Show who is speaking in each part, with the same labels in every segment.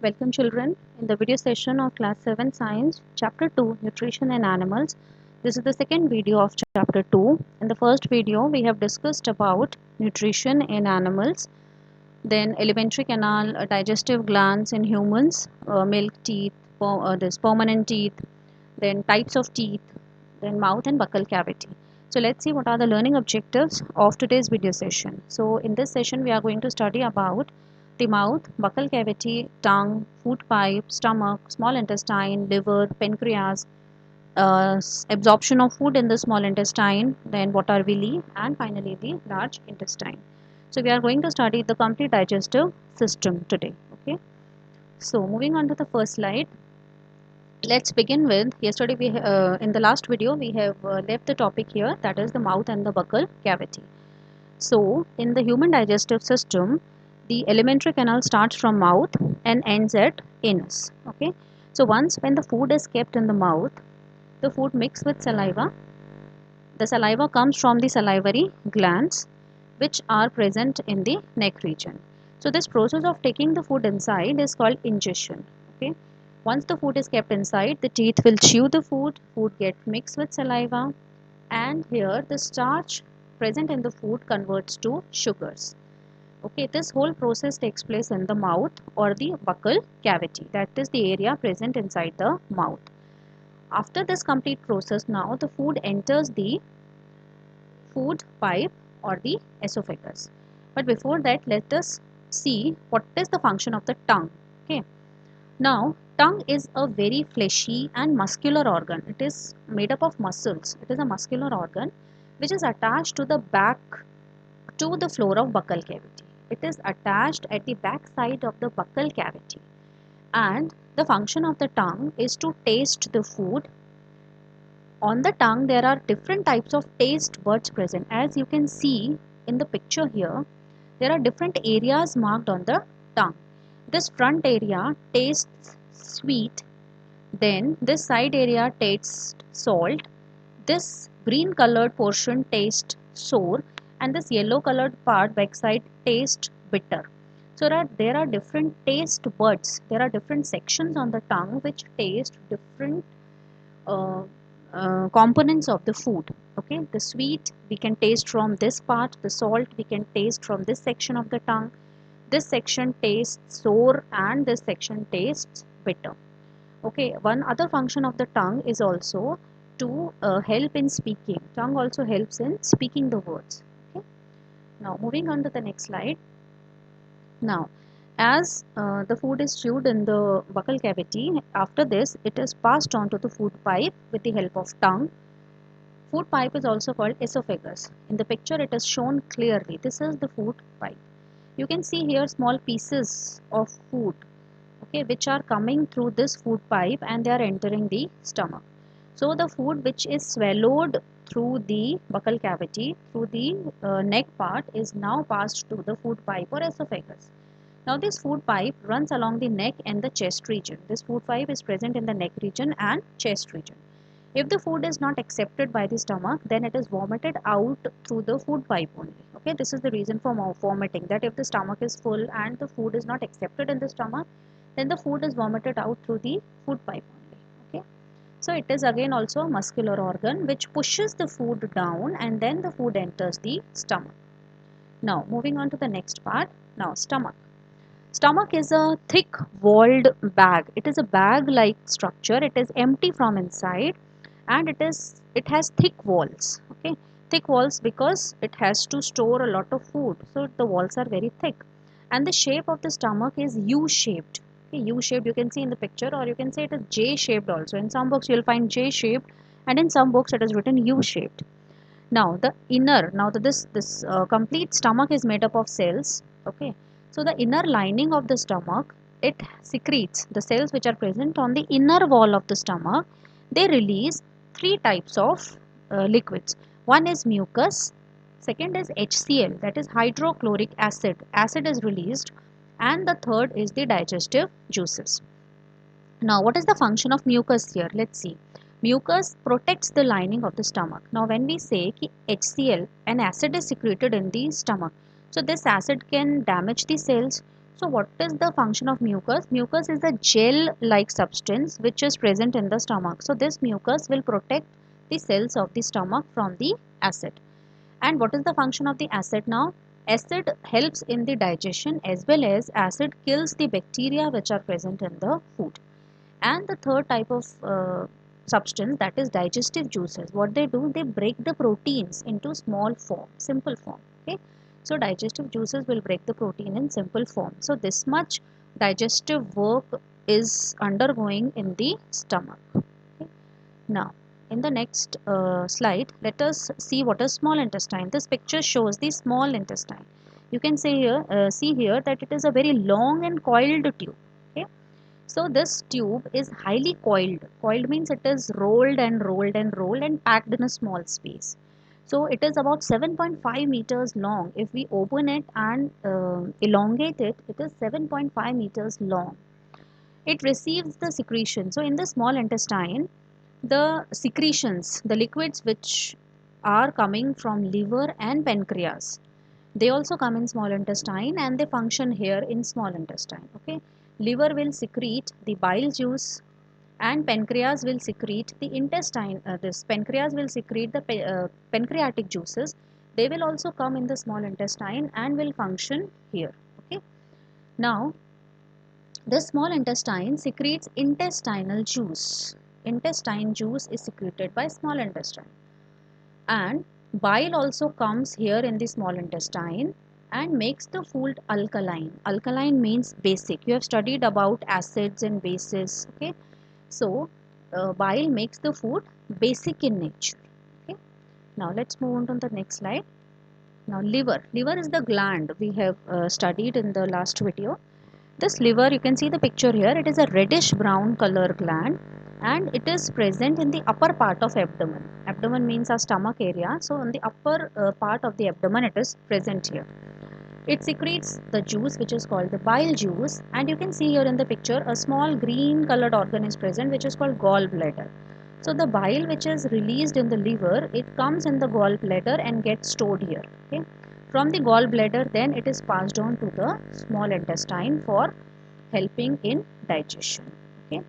Speaker 1: Welcome children in the video session of class 7 science chapter 2 nutrition in animals. This is the second video of chapter 2. In the first video we have discussed about nutrition in animals, then alimentary canal, digestive glands in humans, milk teeth, this permanent teeth, then types of teeth, then mouth and buccal cavity. So let's see what are the learning objectives of today's video session. So in this session we are going to study about the mouth, buccal cavity, tongue, food pipe, stomach, small intestine, liver, pancreas, absorption of food in the small intestine, then what are villi, and finally the large intestine. So we are going to study the complete digestive system today. Okay. So moving on to the first slide. Let's begin with yesterday in the last video we have left the topic here, that is the mouth and the buccal cavity. So in the human digestive system, the alimentary canal starts from mouth and ends at anus. Okay, so once when the food is kept in the mouth, the food mixes with saliva. The saliva comes from the salivary glands which are present in the neck region. So this process of taking the food inside is called ingestion. Okay, once the food is kept inside, the teeth will chew the food gets mixed with saliva, and here the starch present in the food converts to sugars. Okay, this whole process takes place in the mouth or the buccal cavity, that is the area present inside the mouth. After this complete process, now the food enters the food pipe or the esophagus. But before that, let us see what is the function of the tongue. Okay, now tongue is a very fleshy and muscular organ. It is made up of muscles. It is a muscular organ which is attached to the back to the floor of buccal cavity. It is attached at the back side of the buccal cavity, and the function of the tongue is to taste the food. On the tongue there are different types of taste buds present. As you can see in the picture here, there are different areas marked on the tongue. This front area tastes sweet, then this side area tastes salt, this green colored portion tastes sour, and this yellow colored part backside tastes bitter. So there are different taste buds. There are different sections on the tongue which taste different uh, components of the food. Okay, the sweet we can taste from this part, the salt we can taste from this section of the tongue, this section tastes sour, and this section tastes bitter. Okay, one other function of the tongue is also to help in speaking. Tongue also helps in speaking the words. Okay, now moving on to the next slide. Now, as the food is chewed in the buccal cavity, after this it is passed on to the food pipe with the help of tongue. Food pipe is also called esophagus. In the picture it is shown clearly. This is the food pipe. You can see here small pieces of food, okay, which are coming through this food pipe and they are entering the stomach. So the food which is swallowed through the buccal cavity, through the neck part, is now passed to the food pipe or esophagus. Now this food pipe runs along the neck and the chest region. This food pipe is present in the neck region and chest region. If the food is not accepted by the stomach, then it is vomited out through the food pipe only. Okay, this is the reason for vomiting, that if the stomach is full and the food is not accepted in the stomach, then the food is vomited out through the food pipe only. Okay, so it is again also a muscular organ which pushes the food down and then the food enters the stomach. Now moving on to the next part. Now stomach. Stomach is a thick walled bag. It is a bag like structure. It is empty from inside and it has thick walls. Okay, thick walls because it has to store a lot of food, so the walls are very thick, and the shape of the stomach is U-shaped. Okay, U-shaped you can see in the picture, or you can say it is J-shaped also. In some books you will find J-shaped and in some books it is written U-shaped. Now the inner, this complete stomach is made up of cells. Okay, so the inner lining of the stomach, it secretes the cells which are present on the inner wall of the stomach. They release three types of liquids. One is mucus, second is HCl, that is hydrochloric acid. Acid is released, and the third is the digestive juices. Now what is the function of mucus here? Let's see. Mucus protects the lining of the stomach. Now when we say ki HCl, an acid is secreted in the stomach, so this acid can damage the cells. So what is the function of mucus? Mucus is a gel-like substance which is present in the stomach. So this mucus will protect the cells of the stomach from the acid. And what is the function of the acid now? Acid helps in the digestion, as well as acid kills the bacteria which are present in the food. And the third type of substance, that is digestive juices. What they do, they break the proteins into small form, simple form. Okay, so digestive juices will break the protein in simple form. So this much digestive work is undergoing in the stomach. Okay. Now in the next slide, let us see what is small intestine. This picture shows the small intestine. You can see here that it is a very long and coiled tube. Okay, so this tube is highly coiled. Coiled means it is rolled and rolled and rolled and packed in a small space. So it is about 7.5 meters long. If we open it and elongate it, it is 7.5 meters long. It receives the secretion. So in the small intestine, the secretions, the liquids which are coming from liver and pancreas, they also come in small intestine and they function here in small intestine. Okay, liver will secrete the bile juice and pancreas will secrete the intestine. This pancreas will secrete the pancreatic juices. They will also come in the small intestine and will function here. Okay, now the small intestine secretes intestinal juice. Intestine juice is secreted by small intestine. And bile also comes here in the small intestine and makes the food alkaline. Alkaline means basic. You have studied about acids and bases. Okay, so bile makes the food basic in nature. Okay, now let's move on to the next slide. Now liver is the gland we have studied in the last video. This liver, you can see the picture here, it is a reddish brown color gland and it is present in the upper part of abdomen. Abdomen means our stomach area. So on the upper part of the abdomen it is present here. It secretes the juice which is called the bile juice, and you can see here in the picture a small green colored organ is present which is called gallbladder. So the bile which is released in the liver, it comes in the gallbladder and gets stored here. Okay. From the gallbladder then it is passed on to the small intestine for helping in digestion. Okay.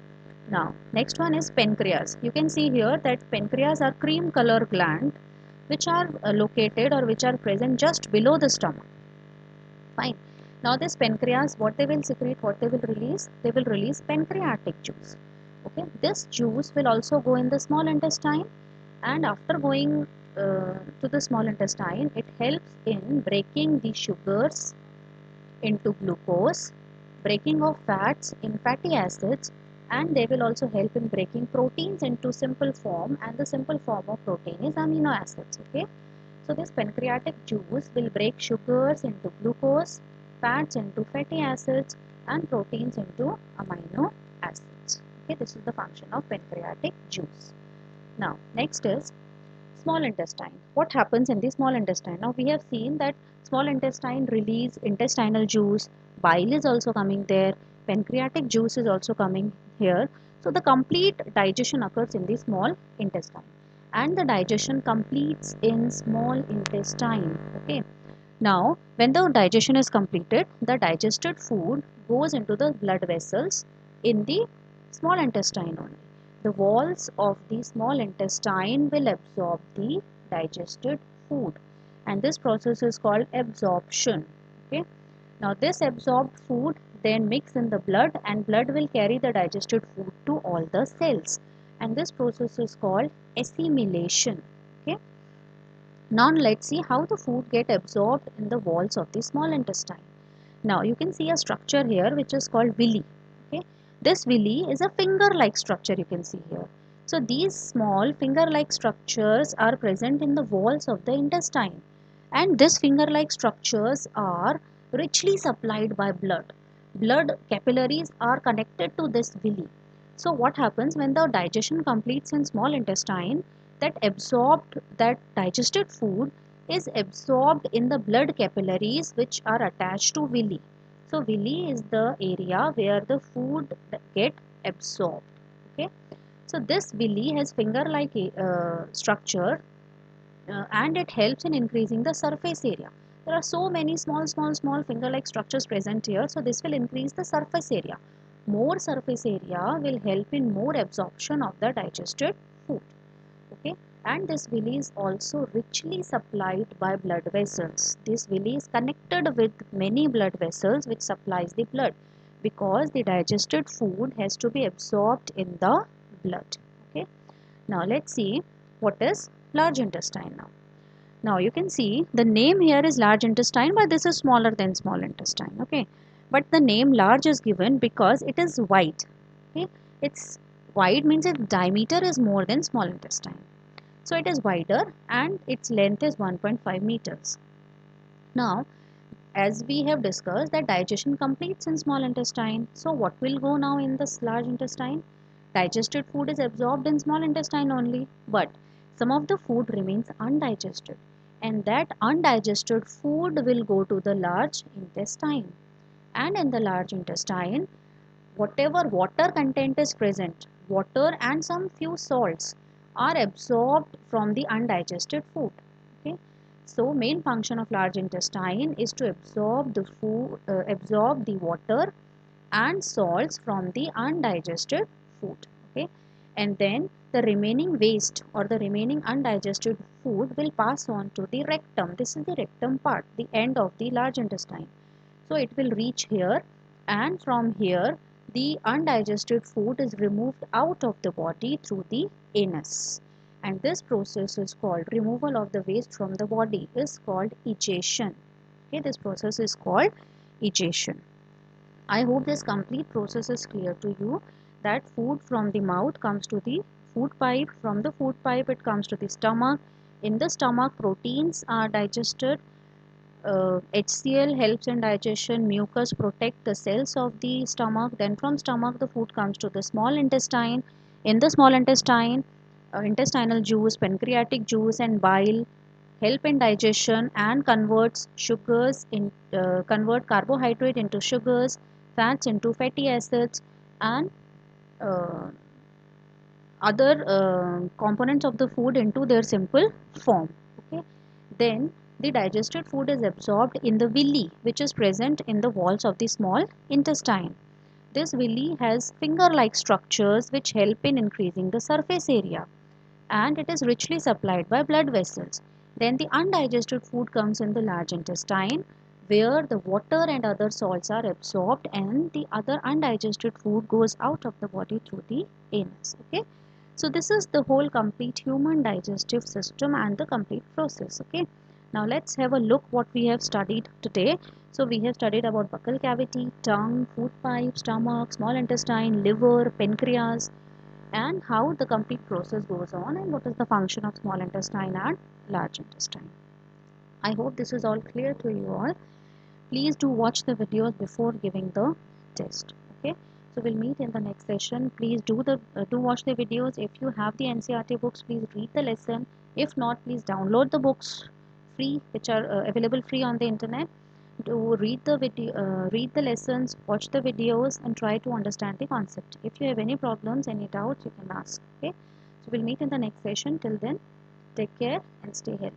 Speaker 1: Now next one is pancreas. You can see here that pancreas are cream color gland which are located or which are present just below the stomach. Fine. Now this pancreas, what they will secrete, what they will release? They will release pancreatic juice. Okay. This juice will also go in the small intestine, and after going to the small intestine, it helps in breaking the sugars into glucose, breaking of fats in fatty acids, and they will also help in breaking proteins into simple form, and the simple form of protein is amino acids. Okay, so this pancreatic juice will break sugars into glucose, fats into fatty acids, and proteins into amino acids. Okay, this is the function of pancreatic juice. Now next is small intestine. What happens in the small intestine? Now we have seen that small intestine release intestinal juice, bile is also coming there, pancreatic juice is also coming here. So the complete digestion occurs in the small intestine, and the digestion completes in small intestine. Okay. Now when the digestion is completed, the digested food goes into the blood vessels in the small intestine only. The walls of the small intestine will absorb the digested food, and this process is called absorption. Okay. Now this absorbed food then mix in the blood, and blood will carry the digested food to all the cells, and this process is called assimilation. Okay. Now let's see how the food get absorbed in the walls of the small intestine. Now you can see a structure here which is called villi. Okay. This villi is a finger-like structure, you can see here. So these small finger-like structures are present in the walls of the intestine, and these finger-like structures are richly supplied by blood. Blood capillaries are connected to this villi. So what happens when the digestion completes in small intestine? That digested food is absorbed in the blood capillaries which are attached to villi. So villi is the area where the food get absorbed. Okay. So this villi has finger-like structure, and it helps in increasing the surface area. There are so many small finger-like structures present here. So this will increase the surface area. More surface area will help in more absorption of the digested food. Okay, and this villi is also richly supplied by blood vessels. This villi is connected with many blood vessels which supplies the blood, because the digested food has to be absorbed in the blood. Okay, now let's see what is large intestine now. Now you can see the name here is large intestine, but this is smaller than small intestine. Okay, but the name large is given because it is wide. Okay, it's wide means its diameter is more than small intestine. So it is wider and its length is 1.5 meters. Now, as we have discussed that digestion completes in small intestine. So what will go now in this large intestine? Digested food is absorbed in small intestine only, but some of the food remains undigested, and that undigested food will go to the large intestine. And in the large intestine, whatever water content is present, water and some few salts are absorbed from the undigested food. Okay, so main function of large intestine is to absorb the food, absorb the water and salts from the undigested food. Okay, and then the remaining waste or the remaining undigested food will pass on to the rectum. This is the rectum part, the end of the large intestine. So it will reach here, and from here the undigested food is removed out of the body through the anus. And this process is called removal of the waste from the body is called egestion. Okay, this process is called egestion. I hope this complete process is clear to you, that food from the mouth comes to the food pipe, from the food pipe it comes to the stomach. In the stomach, proteins are digested. HCl helps in digestion, mucus protect the cells of the stomach. Then from stomach the food comes to the small intestine. In the small intestine, intestinal juice, pancreatic juice and bile help in digestion and convert carbohydrate into sugars, fats into fatty acids, and uh, other components of the food into their simple form. Okay, then the digested food is absorbed in the villi, which is present in the walls of the small intestine. This villi has finger-like structures which help in increasing the surface area, and it is richly supplied by blood vessels. Then the undigested food comes in the large intestine, where the water and other salts are absorbed, and the other undigested food goes out of the body through the anus. Okay, so this is the whole complete human digestive system and the complete process. Okay, now let's have a look what we have studied today. So we have studied about buccal cavity, tongue, food pipe, stomach, small intestine, liver, pancreas, and how the complete process goes on, and what is the function of small intestine and large intestine. I hope this is all clear to you all. Please do watch the videos before giving the test. Okay, so we'll meet in the next session. Please do watch the videos. If you have the NCERT books, please read the lesson. If not, please download the books free, which are available free on the internet. To read the video, read the lessons, watch the videos, and try to understand the concept. If you have any problems, any doubts, you can ask. Okay, so we'll meet in the next session. Till then, take care and stay healthy.